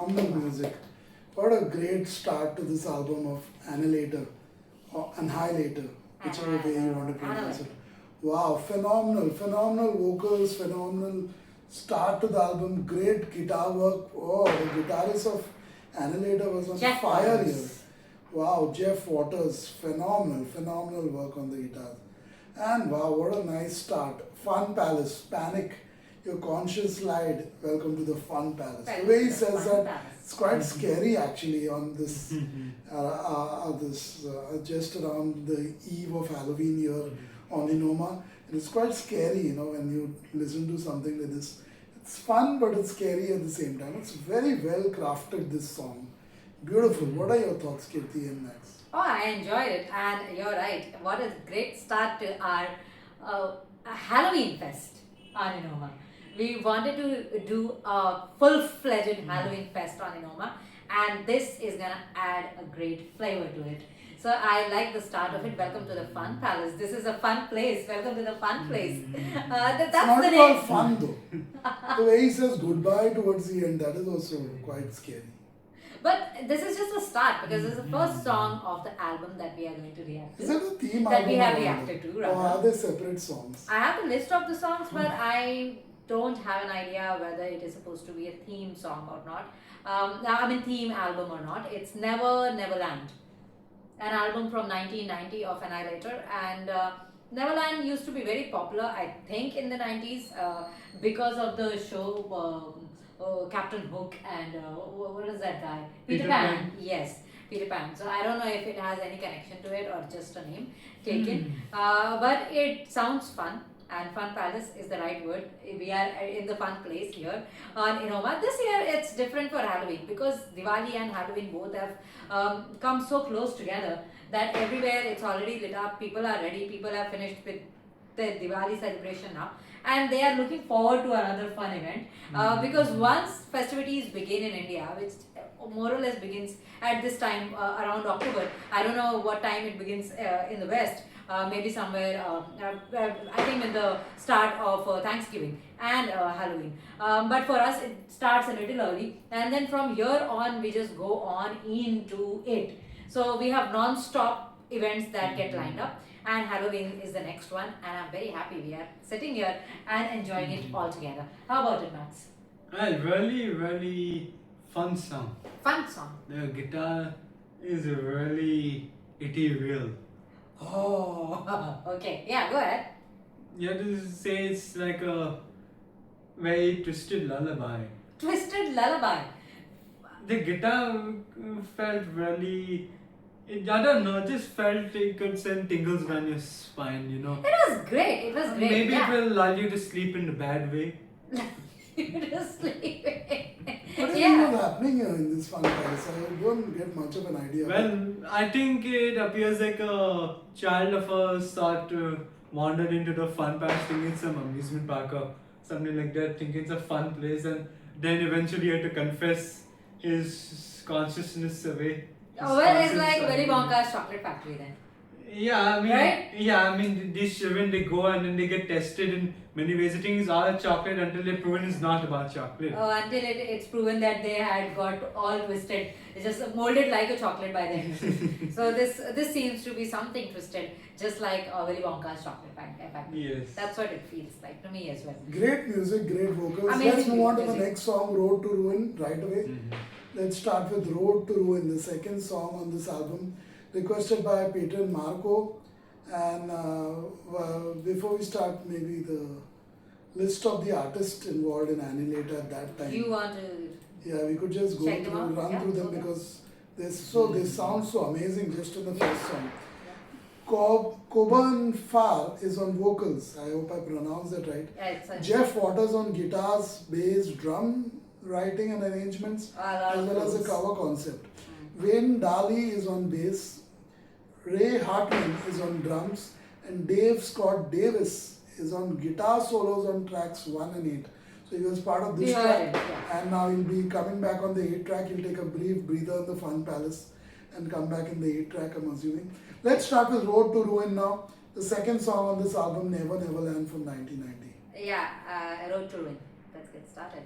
phenomenal music. What a great start to this album of Annihilator or Annihilator, whichever way you want to pronounce it. Wow, phenomenal vocals, phenomenal start to the album, great guitar work. Oh, the guitarist of Annihilator was on Jeff fire Waters. here. Wow, Jeff Waters, phenomenal work on the guitars. And wow, what a nice start. Fun Palace, Panic, your conscious slide, welcome to the Fun Palace. The way he says that, it's quite scary actually on this, just around the eve of Halloween here on Enoma. And it's quite scary, when you listen to something like this. It's fun, but it's scary at the same time. It's very well crafted, this song. Beautiful. What are your thoughts, Kirti and Max? Oh, I enjoyed it, and you're right. What a great start to our Halloween fest on Enoma. We wanted to do a full-fledged Halloween fest on Enoma, and this is gonna add a great flavor to it. So I like the start of it. Welcome to the Fun Palace. This is a fun place. Welcome to the fun place. That's It's not the at all name. fun though. The way he says goodbye towards the end, that is also quite scary. But this is just a start because this is the first song of the album that we are going to react Is to. it a theme That we album have or reacted to, Or rather. are they separate songs? I have a list of the songs, but I don't have an idea whether it is supposed to be a theme song or not. Theme album or not. It's Neverland, an album from 1990 of Annihilator, and Neverland used to be very popular, I think, in the 90s because of the show Captain Hook and what is that guy? Peter Pan. Yes, Peter Pan. So I don't know if it has any connection to it or just a name taken, but it sounds fun. And Fun Palace is the right word. We are in the fun place here on Enoma. This year it's different for Halloween because Diwali and Halloween both have come so close together that everywhere it's already lit up. People are ready. People have finished with the Diwali celebration now. And they are looking forward to another fun event because once festivities begin in India, which more or less begins at this time around October. I don't know what time it begins in the West. Maybe somewhere, I think in the start of Thanksgiving and Halloween. But for us, it starts a little early, and then from here on, we just go on into it. So we have non-stop events that get lined up, and Halloween is the next one, and I'm very happy we are sitting here and enjoying it all together. How about it, Max? Really fun song. Fun song. The guitar is really ethereal. Oh, okay. Yeah, go ahead. You have to say it's like a very twisted lullaby. Twisted lullaby. The guitar felt really, I don't know, just felt it could send tingles down your spine, It was great. It was great. Maybe yeah. it will lull you to sleep in a bad way. Just sleeping. What is Yeah. even happening here in this Fun Palace? I don't get much of an idea. Well, I think it appears like a child of ours thought wandered into the fun patch thinking it's some amusement park or something like that, thinking it's a fun place, and then eventually had to confess his consciousness away. Oh, well, it's like Willy Wonka's chocolate factory then. Yeah, Right? these children, they go and then they get tested in many ways. The thing is all chocolate until they're proven it's not about chocolate. Until it's proven that they had got all twisted. It's just molded like a chocolate by then. So this seems to be something twisted, just like Willy Wonka's chocolate factory. Yes. That's what it feels like to me as well. Great music, great vocals. Amazing Let's move on to the music. next song, Road to Ruin, right away. Let's start with Road to Ruin, the second song on this album, requested by Peter and Marco. And before we start, maybe the list of the artists involved in Annihilator at that time. You want to? Yeah, we could just go Check them through, out? run Yeah, through them go there. because they sound so amazing just in the Yeah. first song. Koban Far is on vocals. I hope I pronounced that right. Yeah, it's a, Jeff Waters on guitars, bass, drum writing and arrangements, as well as a cover concept. Wayne Daly is on bass. Ray Hartman is on drums, and Dave Scott Davis is on guitar solos on tracks 1 and 8. So he was part of this We heard track, it, yeah. and now he'll be coming back on the 8 track. He'll take a brief breather in the Fun Palace and come back in the 8 track, I'm assuming. Let's start with Road to Ruin now. The second song on this album, Neverland from 1990. Yeah, Road to Ruin. Let's get started.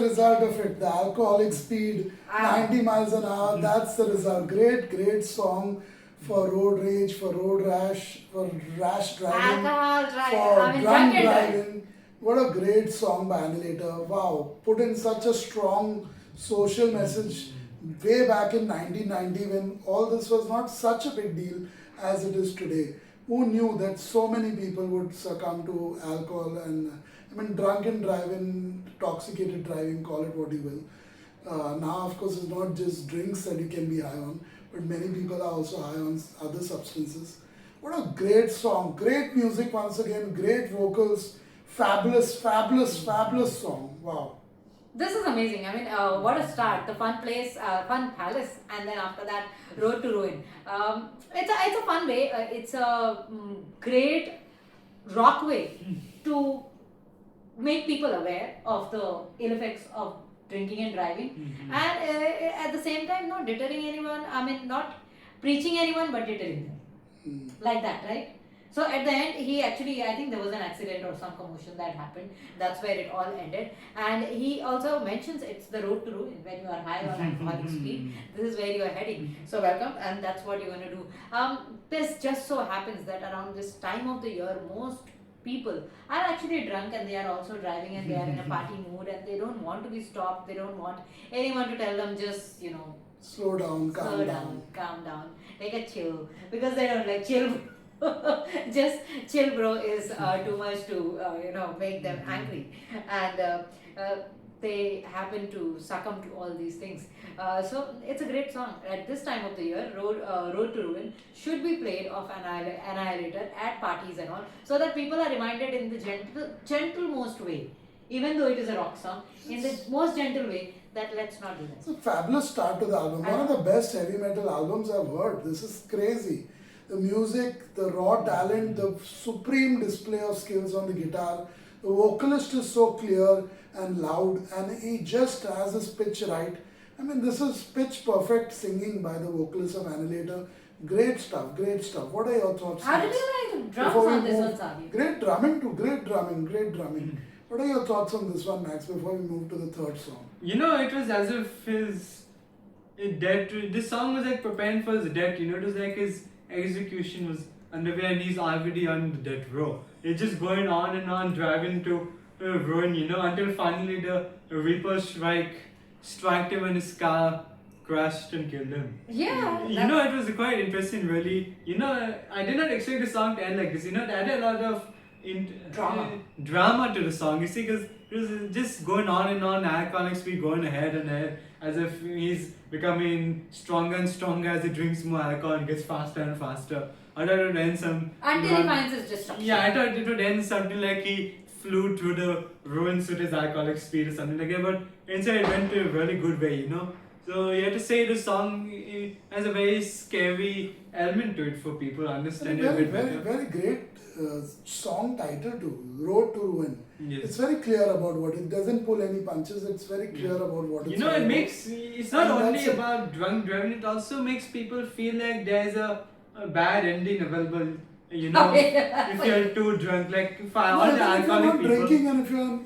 result of it. The alcoholic speed, 90 miles an hour, that's the result. Great song for road rage, for road rash, for rash driving, for drunk driving. What a great song by Annihilator. Wow, put in such a strong social message way back in 1990 when all this was not such a big deal as it is today. Who knew that so many people would succumb to alcohol and drunken driving, intoxicated driving, call it what you will. Now, of course, it's not just drinks that you can be high on, but many people are also high on other substances. What a great song, great music once again, great vocals, fabulous song. Wow. This is amazing. What a start. The fun palace, and then after that, road to ruin. It's a fun way. It's a great rock way to make people aware of the ill effects of drinking and driving, and at the same time, not deterring anyone. Not preaching anyone, but deterring them. Like that, right? So at the end, I think there was an accident or some commotion that happened. That's where it all ended. And he also mentions it's the road to ruin. When you are high on alcoholic speed, this is where you are heading. So welcome, and that's what you're going to do. This just so happens that around this time of the year, most people are actually drunk and they are also driving and they are in a party mood and they don't want to be stopped. They don't want anyone to tell them just, slow down, calm down, take a chill, because they don't like chill. Just chill, bro, is too much to make them angry, and they happen to succumb to all these things. So it's a great song. At this time of the year, Road to Ruin should be played of Annihilator at parties and all, so that people are reminded in the gentle-most way, even though it is a rock song, in the most gentle way, that let's not do that. It's a fabulous start to the album. One of the best heavy metal albums I've heard. This is crazy. The music, the raw talent, the supreme display of skills on the guitar. The vocalist is so clear and loud, and he just has his pitch right. This is pitch perfect singing by the vocalist of Annihilator. Great stuff. What are your thoughts? How did you like the drums on this one, Sabi? Great drumming too. Great drumming. What are your thoughts on this one, Max, before we move to the third song? It was as if his death. This song was like preparing for his death. It was like his execution was underway and he's already on the death row. It's just going on and on, driving to ruin, until finally the Reaper struck him and his car crashed and killed him. Yeah. It was quite interesting, really. I did not expect the song to end like this. It added a lot of drama to the song. You see, because it was just going on and on, alcoholic speed going ahead and ahead, as if he's becoming stronger and stronger as he drinks more alcohol and gets faster and faster. I thought it would end until he finds his destruction. Yeah, I thought it would end something like he flew through the ruins with his alcoholic speed or something like that, but instead it went to a really good way, So you have to say the song has a very scary element to it for people to understand it a bit better. Very great song title too, Road to Ruin. Yes. It's very clear about what it doesn't pull any punches. It's very clear about what it's it's not only about drunk driving, it also makes people feel like there's a bad ending available. If you're too drunk, like if all the alcoholic people. Drinking and if you're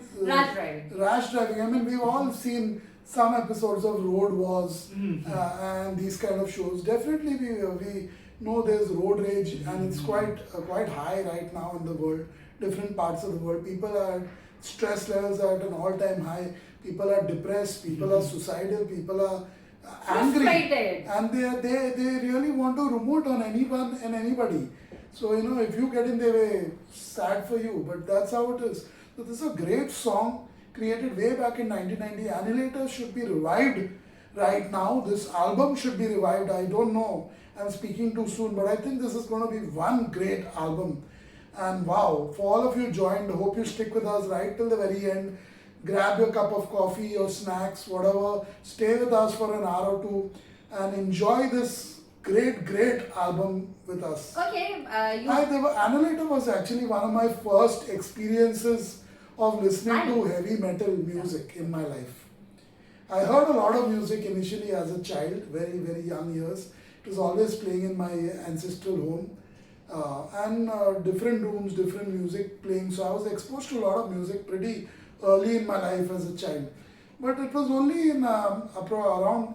rash driving. We've all seen some episodes of Road Wars and these kind of shows. Definitely, we know there's road rage and it's quite high right now in the world. Different parts of the world, people are stress levels are at an all-time high. People are depressed. People are suicidal. People are angry, and they really want to remote on anyone and anybody. So if you get in their way, sad for you. But that's how it is. So this is a great song created way back in 1990. Annihilator should be revived right now. This album should be revived. I don't know. I'm speaking too soon, but I think this is going to be one great album. And wow, for all of you joined, hope you stick with us right till the very end. Grab your cup of coffee or snacks, whatever. Stay with us for an hour or two and enjoy this great album with us. Okay. Annihilator was actually one of my first experiences of listening to heavy metal music in my life. I heard a lot of music initially as a child, very young years. It was always playing in my ancestral home. And different rooms, different music playing. So I was exposed to a lot of music pretty early in my life as a child. But it was only in around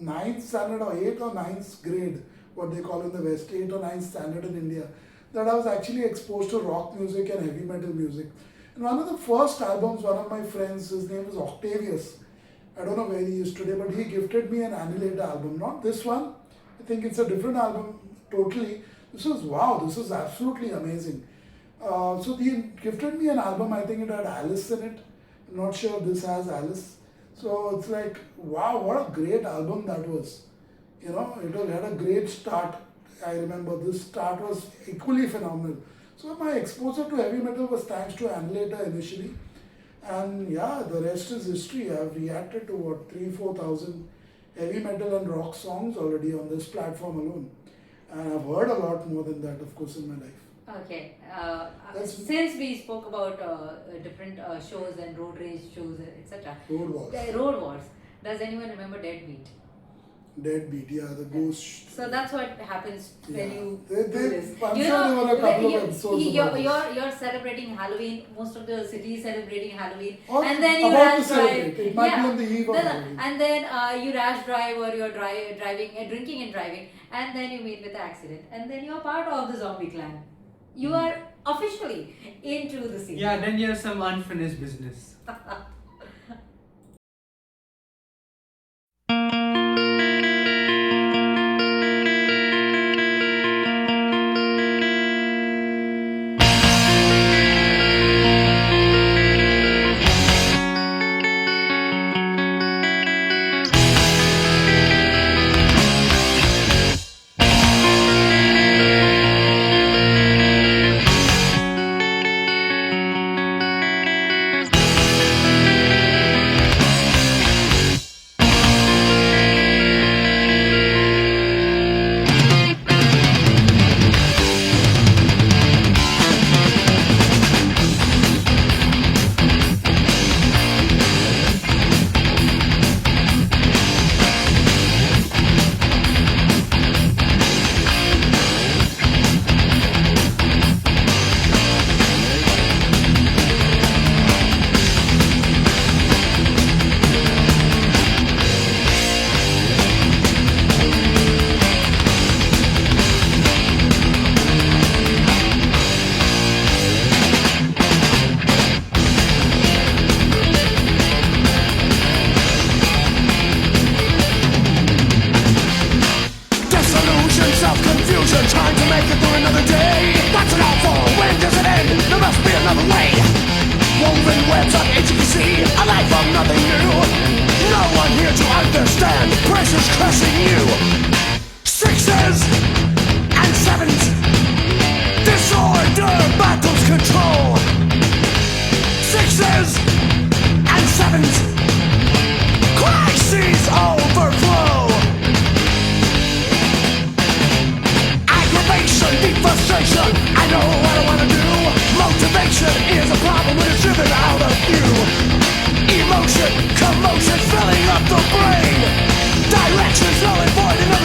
9th standard or 8th or 9th grade, what they call in the West, 8th or 9th standard in India, that I was actually exposed to rock music and heavy metal music. And one of the first albums, one of my friends, his name is Octavius. I don't know where he is today, but he gifted me an Annihilator album. Not this one. I think it's a different album totally. This was, wow, this is absolutely amazing. So he gifted me an album, I think it had Alice in it. I'm not sure if this has Alice. So it's like, wow, what a great album that was. You know, it had a great start. I remember this start was equally phenomenal. So my exposure to heavy metal was thanks to Annihilator initially. And yeah, the rest is history. I've reacted to what, 3,000-4,000 heavy metal and rock songs already on this platform alone. And I've heard a lot more than that, of course, in my life. Okay. Since we spoke about different shows and road rage shows, etc. Road Wars. Road Wars. Does anyone remember Deadbeat? Deadbeat, yeah, the ghost. So that's what happens when you do I'm this. sure there were a couple of episodes about this. You're celebrating Halloween. Most of the city is celebrating Halloween, Or and then you about to rash celebrate. drive. It might be on the eve of Halloween. And then you rash drive or you're driving, drinking and driving, and then you meet with an accident, and then you're part of the zombie clan. You are officially into the scene. Yeah, then you have some unfinished business. Trying to make it through another day. What's it all for? When does it end? There must be another way. Woven webs of intricacy, a life of nothing new. No one here to understand. Pressure's crushing you. Sixes and sevens. Disorder battles control. Sixes and sevens. Crises overflow. Deep frustration, I know what I wanna do. Motivation is a problem when it's driven out of you. Emotion, commotion filling up the brain. Direction's null and void.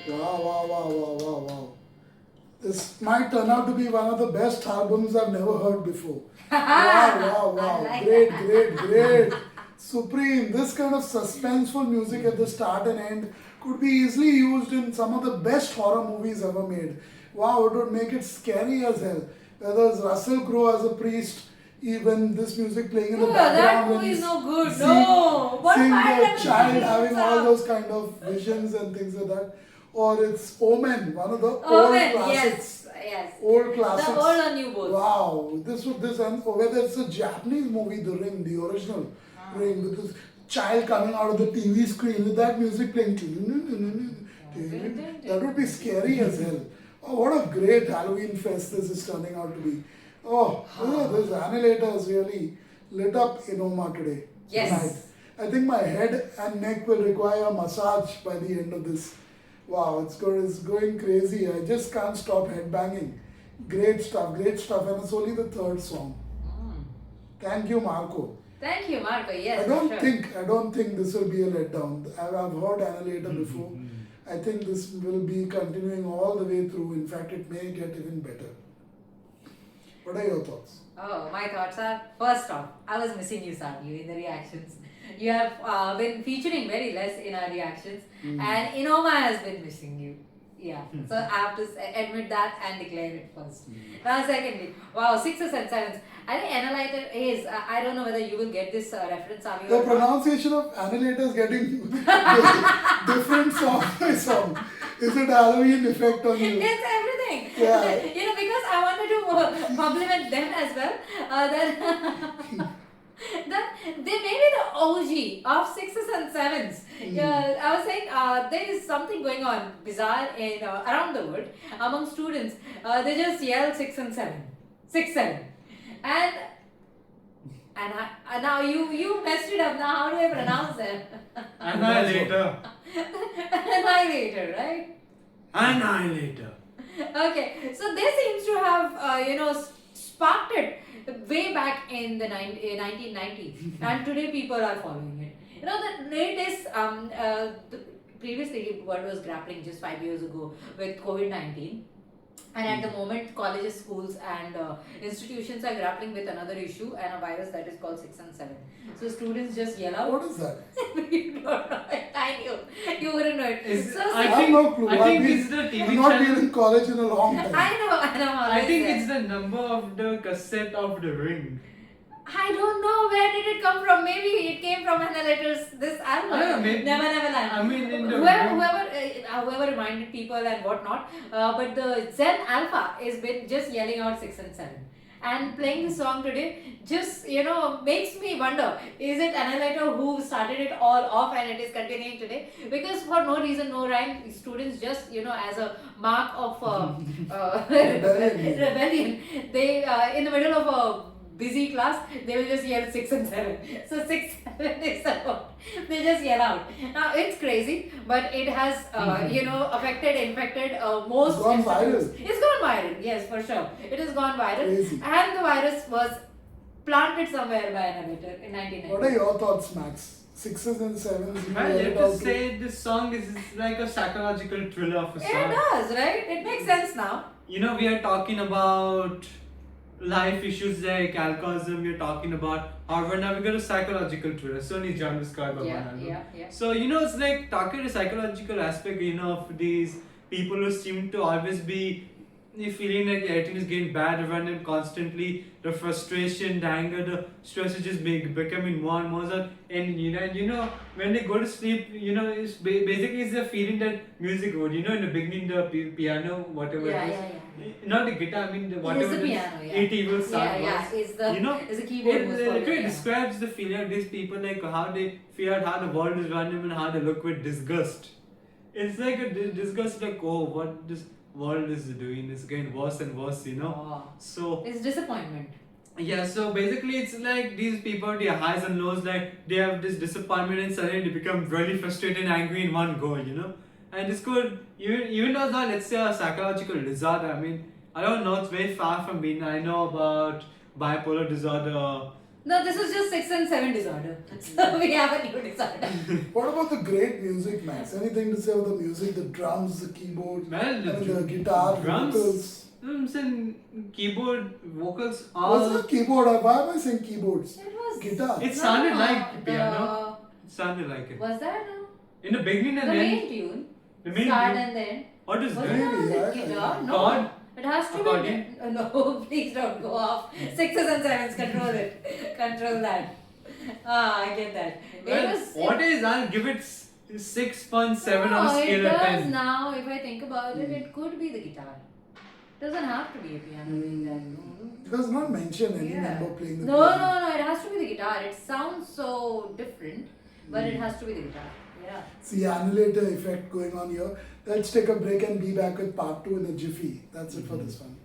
Wow. This might turn out to be one of the best albums I've never heard before. Wow. I like Great. Supreme. This kind of suspenseful music at the start and end could be easily used in some of the best horror movies ever made. Wow, it would make it scary as hell. Whether it's Russell Crowe as a priest, even this music playing in the That background. movie when is he's no good. seeing- No. What seeing part the of the child movie having is all that? those kind of visions and things like that. Or it's Omen, one of the old Omen, classics. yes. Old classics. The old or new both. Wow, or whether it's a Japanese movie, The Ring, the original Ring, with this child coming out of the TV screen with that music playing. That would be scary as hell. Oh, what a great Halloween fest this is turning out to be. Oh, this Annihilator has really lit up Enoma today. Yes. Tonight. I think my head and neck will require a massage by the end of this. Wow, it's going crazy. I just can't stop headbanging. Great stuff. And it's only the third song. Thank you, Marco. Thank you, Marco. Yes, I don't for sure. think this will be a letdown. I've heard Annihilator before. I think this will be continuing all the way through. In fact, it may get even better. What are your thoughts? Oh, my thoughts are, first off, I was missing you, Sadhu, in the reactions. You have been featuring very less in our reactions, and Enoma has been missing you. Yeah, so I have to admit that and declare it first. Now, secondly, wow, 6s and 7s. I think Annihilator is, I don't know whether you will get this reference, Avi, The or not. pronunciation of Annihilator is getting different song by song. Is it Halloween effect on you? It's everything. Yeah. Because I wanted to compliment them as well. That they may be the OG of 6s and 7s. I was saying there is something going on bizarre in around the world among students. They just yell 6 and 7, 6, 7, and now you messed it up. Now how do I pronounce it? Annihilator. Annihilator, right? Annihilator. Okay, so they seems to have sparked it way back in the 1990s, and today people are following it. The latest previously the world was grappling just 5 years ago with COVID-19. And at the moment, colleges, schools, and institutions are grappling with another issue and a virus that is called 6 and 7. So students just yell out. What is that? You don't know it. I knew you wouldn't know it. So I have no clue. I think it's the TV I've not been channel. in college in a long time. I know. I think it's the number of the cassette of the ring. I don't know where did it come from. Maybe it came from Annihilator's this album. Yeah, maybe. Neverland. I mean, in the whoever reminded people and whatnot. But the Zen Alpha has been just yelling out 6 and 7. And playing the song today just makes me wonder, is it Annihilator who started it all off and it is continuing today? Because for no reason, no rhyme, students just as a mark of rebellion, they in the middle of a busy class, they will just yell 6 and 7. So 6, 7 is about. They just yell out. Now it's crazy, but it has infected most. It's gone viral. It's gone viral. Yes, for sure. It has gone viral. Crazy. And the virus was planted somewhere by Annihilator in 1990. What are your thoughts, Max? 6s and 7s. you Well, heard you it have out to to- say this song is like a psychological thriller of a It song. does, right? It makes sense now. We are talking about life issues like alcoholism, we're talking about horror, now we got a psychological thriller. So many genres covered by one album. Yeah. So, it's like talking the psychological aspect, of these people who seem to always be feeling like everything is getting bad around them constantly. The frustration, the anger, the stress is just becoming more and more. And when they go to sleep, it's basically it's the feeling that music would. In the beginning, the piano, whatever it is. Yeah. Not the guitar, I mean, whatever the it is. piano, yeah. It evil sound Yeah. was. It's the keyboard. It was for the literally piano. describes the feeling of these people, like how they feel how the world is running and how they look with disgust. It's like a disgust, like, oh, what this world is doing is getting worse and worse, Oh. So, It's disappointment. yeah, so basically it's like these people, their highs and lows, like they have this disappointment and suddenly they become really frustrated and angry in one go, And this could, even though it's not, let's say, a psychological disorder, I mean, I don't know, it's very far from being, I know about bipolar disorder, No, this is just 6 and 7 disorder. So we have a new disorder. What about the great music, Max? Anything to say about the music, the drums, the keyboard, Well, the guitar, drums, vocals? I'm saying keyboard, vocals What's are. the keyboard? Why am I saying keyboards? It was Guitar. It sounded like piano. It sounded like it. Was that no? In the beginning The and then. main tune? The main Start tune. and then. What is Was that? it not Really? the guitar? No. Chord? It has to Accordion? be. No, please don't go off. 6s and 7s, control it. Control that. I get that. Well, what is? I'll give it 6.7 on a it scale of does 10. now. If I think about it, it could be the guitar. Doesn't have to be a piano being that. It does not mention any Yeah. member playing the No, piano. no, no. It has to be the guitar. It sounds so different, but it has to be the guitar. Yeah. See, annihilator effect going on here. Let's take a break and be back with part 2 in a jiffy. That's it for this one.